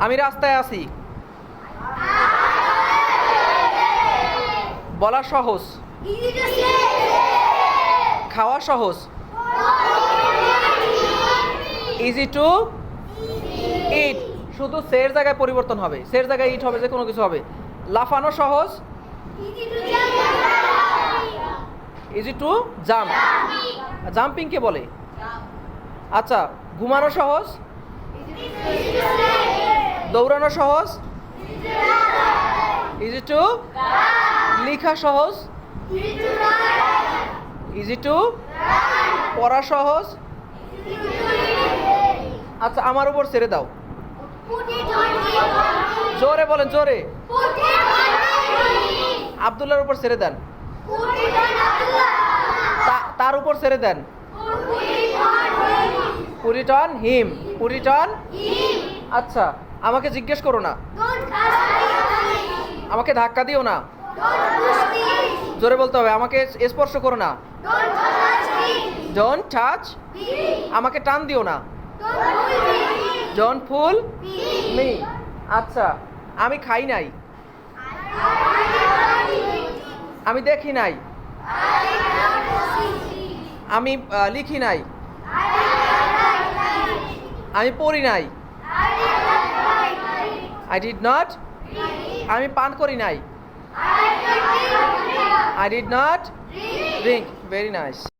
আমি রাস্তায় আছি। বলা সহজ, খাওয়া সহজ। ইজি টু ইট, শুধু সের জায়গায় পরিবর্তন হবে, সের জায়গায় ইট হবে, যে কোনো কিছু হবে। লাফানো সহজ, ইজি টু জাম্প, জাম্পিং কে বলে? আচ্ছা, ঘুমানো সহজ, দৌড়ানো সহজ, ইজি টু লেখা সহজ, ইজি টু পড়া সহজ। আচ্ছা, আমার উপর ছেড়ে দাও। জোরে বলেন, জোরে। আব্দুল্লাহর উপর ছেড়ে দেন, তার উপর ছেড়ে দেন। Put it on him, put it on. আচ্ছা, আমাকে জিজ্ঞেস করো না, আমাকে ধাক্কা দিও না। জোরে বলতে হবে, আমাকে স্পর্শ করো না। ডোন্ট টাচ, আমাকে টান দিও না। Don't pool me. আচ্ছা, আমি খাই নাই, আমি দেখি নাই, আমি লিখি নাই, আমি পড়ি নাই, আই ডিড নট, আমি পান করি নাই, I did not drink. Very nice.